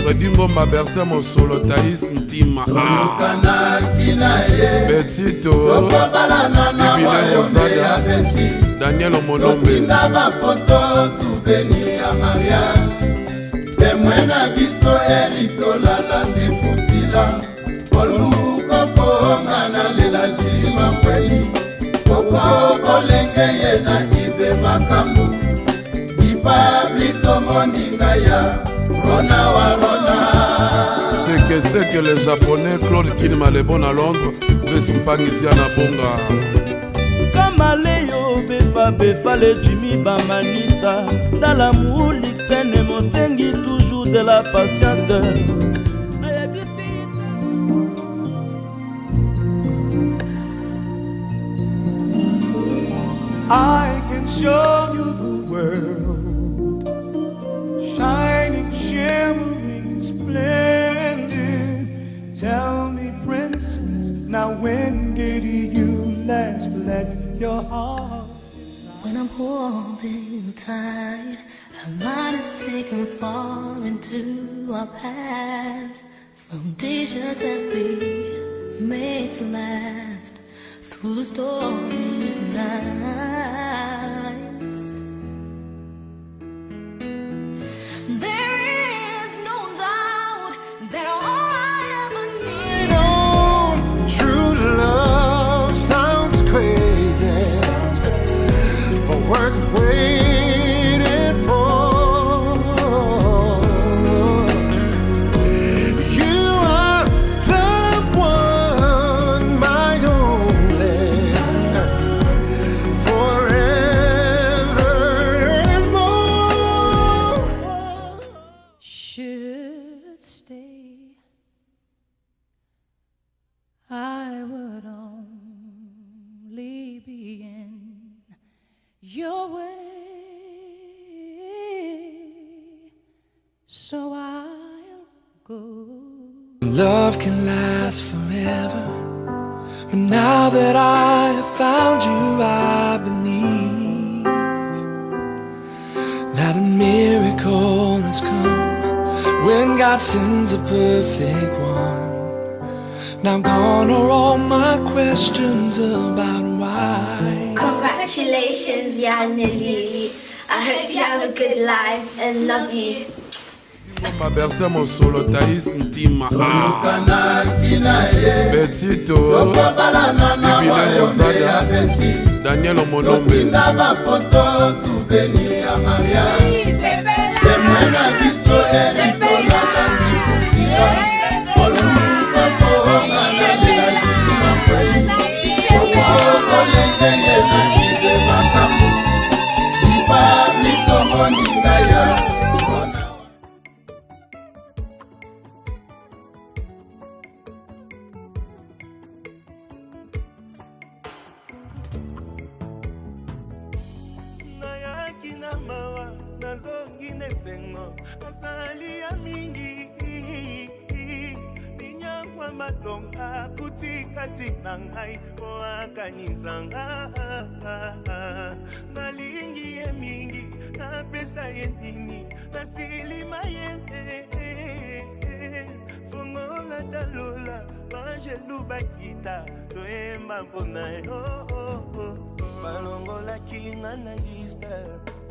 Fredi Ngomba, Bertin Mosolo, Thaïs Ntima, Betito, Ibile Mosada, Daniel Omonombe, Temwena biso elitolala ndefutila Oluko ngana lela shilima kweli Koko bolenge yena ibe makambu Ipablito moninga ya Rona wa Rona. C'est que les Japonais, Claude Kinema les bons à Londres, Besimpangisia na bonga. Kamaleyo befa le Jimmy Bamanisa. Dans l'amour, l'Ixen Mosengi, toujours de la patience. I can show you the world, shining, shimmering, splendid. Tell me, princess, now when did you last let your heart decide? When I'm holding you tight, our mind is taken far into our past. Foundations that we made to last through the stormiest nights. There is no doubt that all I ever need. True love sounds crazy, but worth waiting for. You are the one, my only, forever and more. Should stay, I would only be in your way, so I'll go. Love can last forever, but now that I have found you, I believe that a miracle has come when God sends a perfect one. Now gone are all my questions about why. Congratulations, Jan and Lily. I hope you have a good life and love you. Bertin Mosolo, Thaïs Ntima, Betito, Ibile Mosada, Daniel Omonombe, nazongi nesengo asali ya mingi ninyangwa malonga kutikati na ngai po akanizanga nalingi ye mingi napesa ye nini nasilima ye fongola dalola bangelu bakita toyemba mpona yo balongolaki nga na liste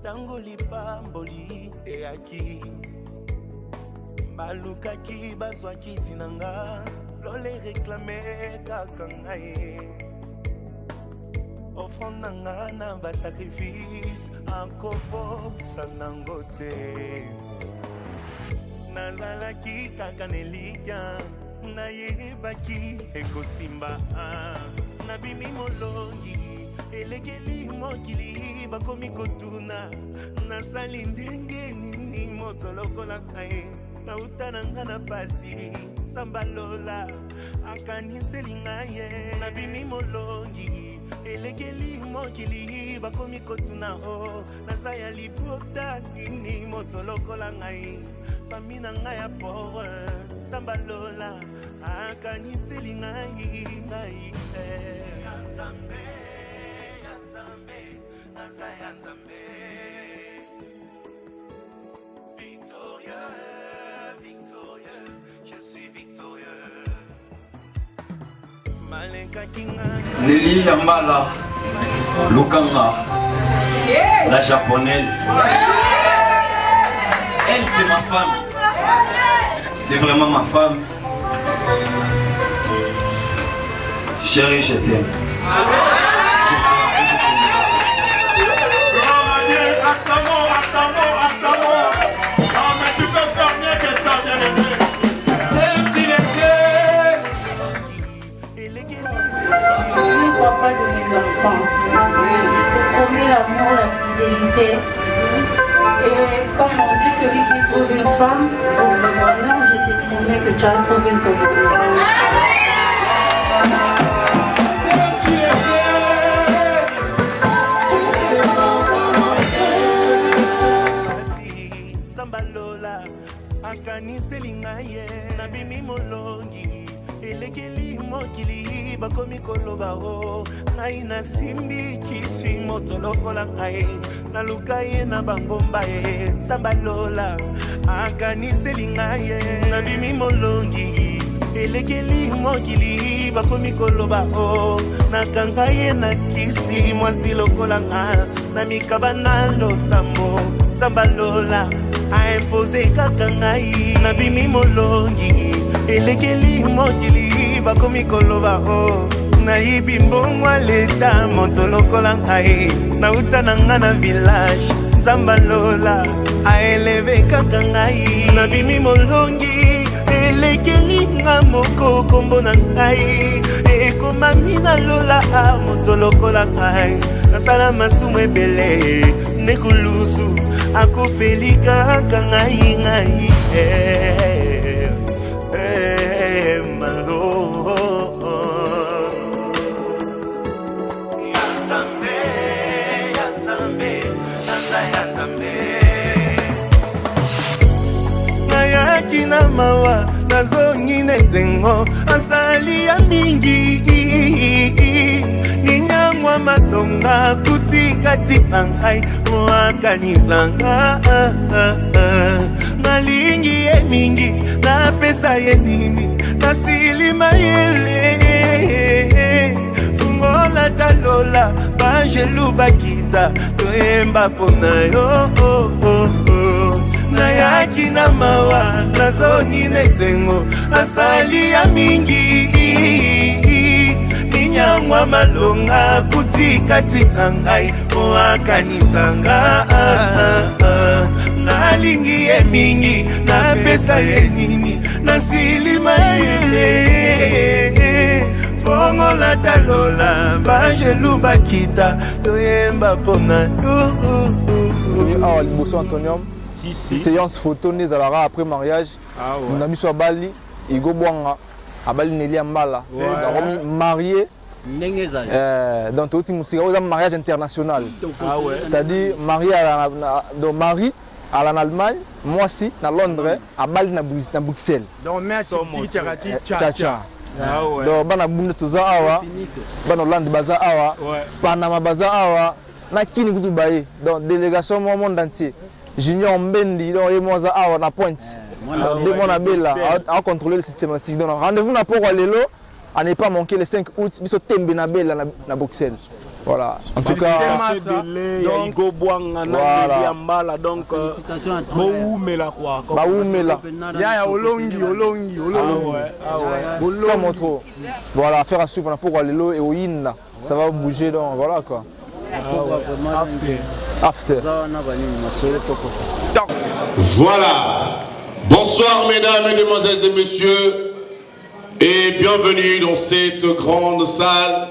tango lipamboli eyaki balukaki bazwaki tinanga lole reklame kaka ngai offrande nanga na basacrifice akobosa nango te nazalaki kaka nelikya nayebaki ekosimba nabimi molongi elekeli mokili bakomi kotuna nasali ndenge nini moto lokola kae nauta nanga na pasi sambalola akaniseli ngaye nabimi molongi elekeli mokili bakomi kotuna o naza ya libota nini moto lokola ngai fami na ngai ya pore sambalola akaniseli ngai Victoria, Victoria. Nelly Yambala Lukanga, la japonaise. Elle, c'est ma femme. C'est vraiment ma femme. Chérie, je t'aime. Papa de mes enfants, je te promets l'amour, la fidélité. Et comme on dit, celui qui trouve une femme trouve le bonheur. Je te promets que tu as trouvé ton bonheur. Sambalola, akaniseli ngaye, nabimi molongi. Elekeli mokili bakomi koloba o ngai nasimbi kisi moto lokola ngai naluka ye na bangomba ye Sambalola akaniseli ngai nabimi molongi elekeli mokili bakomi koloba o nakanga ye na kisi mwasi lokola ngai na mikaba na losambo Sambalola a imposé kaka ngai nabimi molongi elekeli mokili bakomi koloba o naibi mbongwa leta moto lokola ngai nauta na nga na village Sambalola a eleve kaka ngai nabimi molongi elekeli nga moko kombo na ngai ekomami na lola a moto lokola ngai nasala masumu ebele nekulusu akofeli kaka ngai ngai na mawa nazongi nezengo asali ya mingi ninyangwa matonga kutikati pangai mwakanizanga nalingi ye mingi napesa ye nini nasilima yele fungola talola bangelu bakita toyemba pona yo nayaki na mawa nazoni nezengo asali ya mingi ninyangwa malonga kutikati na ngai oakanisanga nalingi ye mingi napesa ye nini nasilima yele fongola talola bangelu bakita toyemba pona yo liboso Antonium. Séance photo nez alara après mariage. On a mis sur Bali, Igo Bwanga, à Bali Nelly Yambala. Marié. Dans tout un mariage international. C'est-à-dire marié donc mari à l'Allemagne, moi aussi à Londres, à Bali à Bruxelles. Donc merci Tcha. Donc bana bunde toza awa, bana Hollande baza awa, Panama baza awa, na kini kutu baye. Donc délégation au monde entier. Junior Mbendi, donc et moi à la pointe. De mon abel à contrôler le systématique. Donc rendez-vous na pour Lelo, à ne pas manquer le 5 août, biso tembe na bel na Bruxelles. Voilà. En tout cas, Igo Bwanga na Yambala donc Baoumela quoi. Baoumela. Ya olongi. Sans mon trop. Voilà, affaire à suivre pour Lelo et Oyinna. Ça va bouger donc voilà quoi. After. Voilà. Bonsoir mesdames, mesdemoiselles et messieurs et bienvenue dans cette grande salle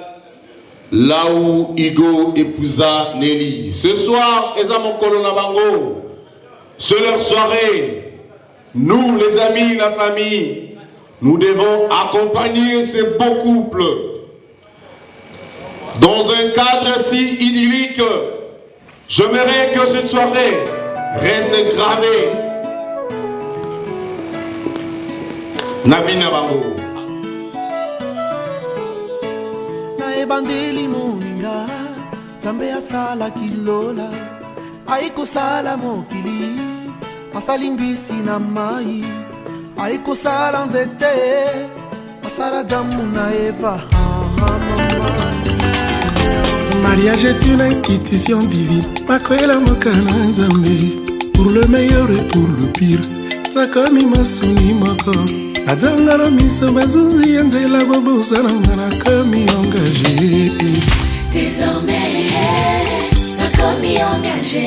là où Igo épousa Nelly. Ce soir, Ezamokolo Nabango, c'est leur soirée. Nous les amis, la famille, nous devons accompagner ces beaux couples dans un cadre si idyllique. J'aimerais que cette soirée reste gravée. Navina Bango. Naebandeli moninga, Zambe asala kilola, aiko sala mokili, asali mbisi na mai, aiko sala nzete, asala damu na eva. Mariage est une institution divine. Makwela mokana nzambe. Pour le meilleur et pour le pire. Takomi masuni moko. Adangara miso bazuzi yanzela bobosa nangana komi engagé. Désormais, nakomi engagé.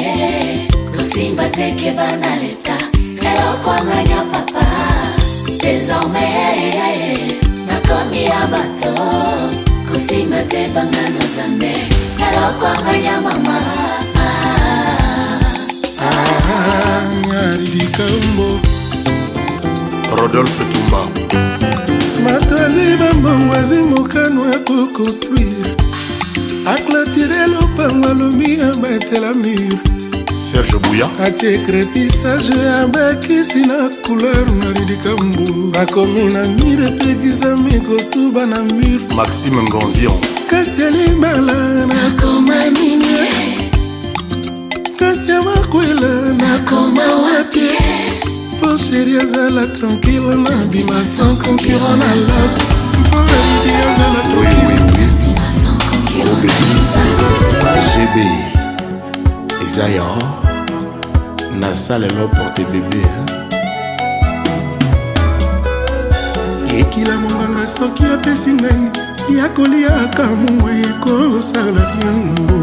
Kusimba teke banaleta. Hello kwanganya papa. Désormais, nakomi abato. Kusimba te bangano zambe. Hello kwanganya mama. Nyari Kambo Rodolphe Tumba Matazi bambangwazi mokano ya construire a clôturer lopango lomi a mettre la mur Serge Bouya atie crépissage abakisi na couleur Nyari Kambo akomi na mire pekisa mikosuba na mur Maxime Ngonzion kasi alibala nakoma nini kasi amakwela nakoma wapi po chéri azala tranquille nabima sans concurrent na love po alidi azala tranquille GB Isaya nasalelo porte bébé ekila monganga soki apesi ngai ya koliaka mongwa ekosala yango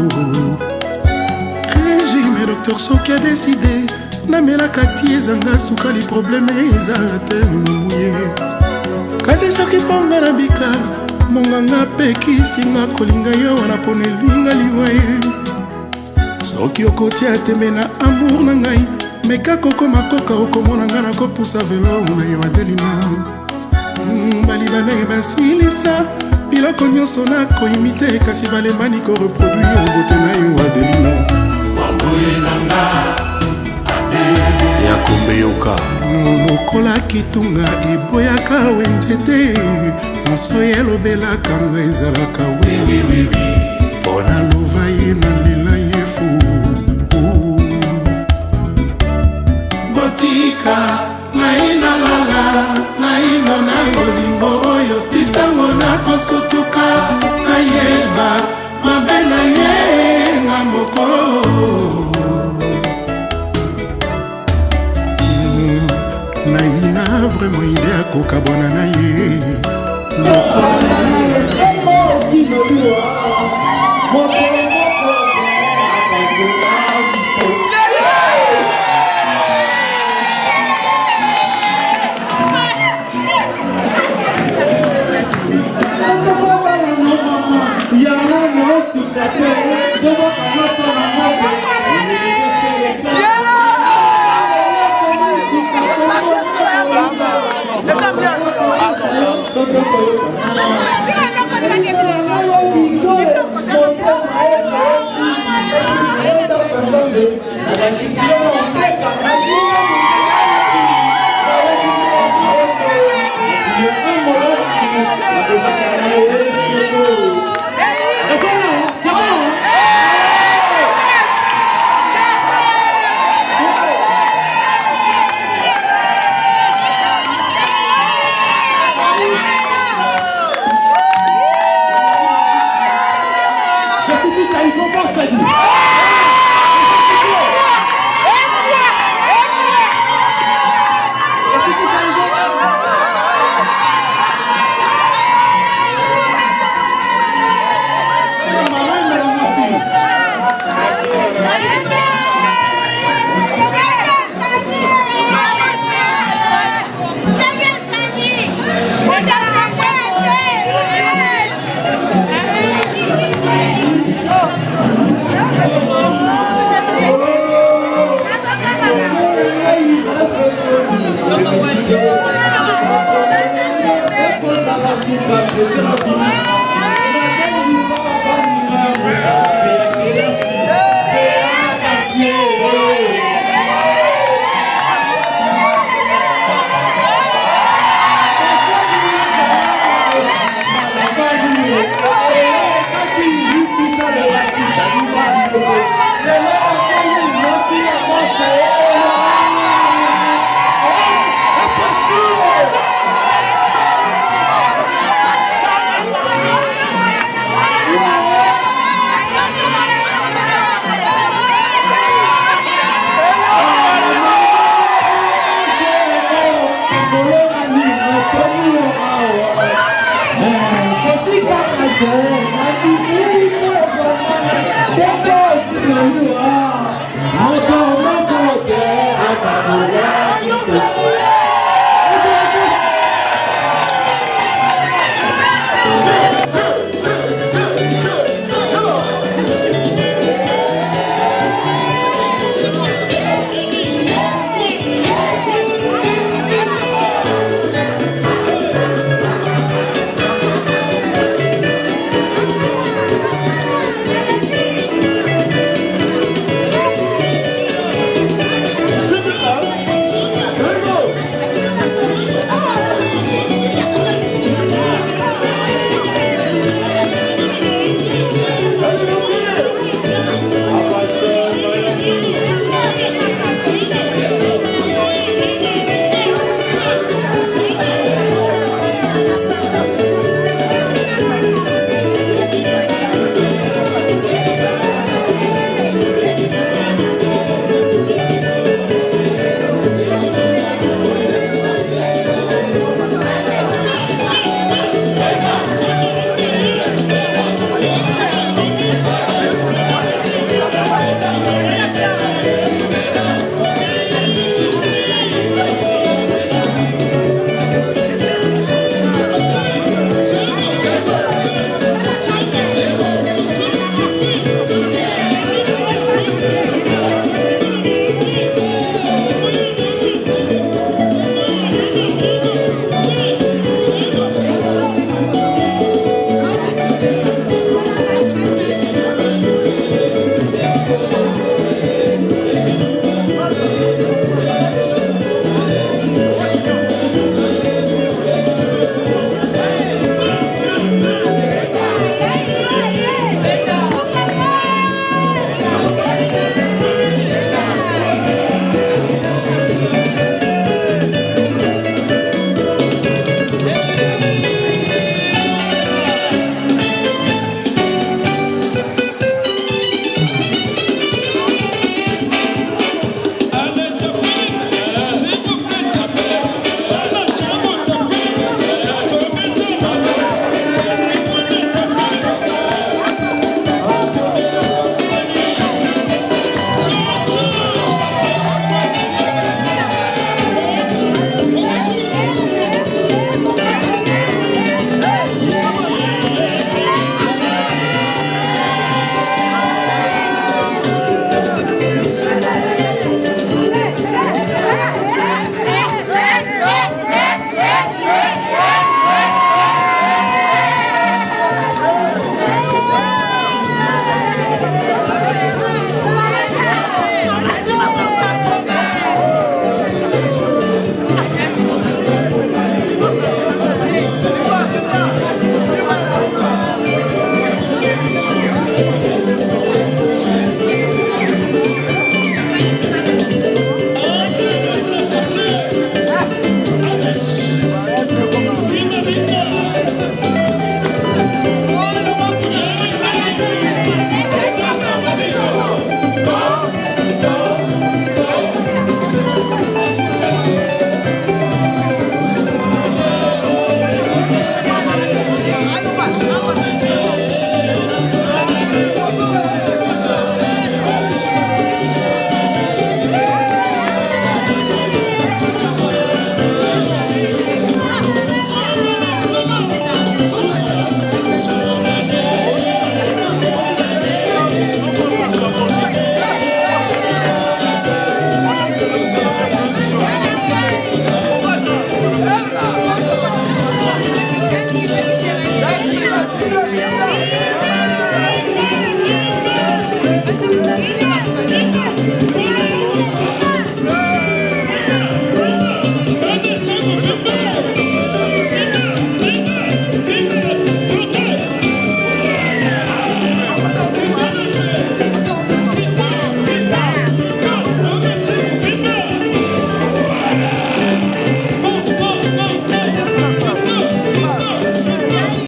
régime docteur soki a décidé namelaka ti ezanga sukali probleme eza te momuye kasi soki mponga na bika monganga pekisinga kolinga yo wana mpona elinga liwa ye soki okotia teme na amour na ngai meka kokoma koka okomona ngai nakopusa velo na yo adelina balibane basilisa biloko nyonso nakoimite kasi balembani koreproduire obote na yo adelina wamboyenanga ya kombeyoka mokola kitunga eboyaka we nzete moso elobelaka nga ezalaka wewewewe mpona lova ye na lela ye fu botika ngai nalala naino na bolingo oyo titango nakosutuka nayeba mabe na ye nga moko naina vraiment ide akokabwana na ye kolonga nini tomi yo awa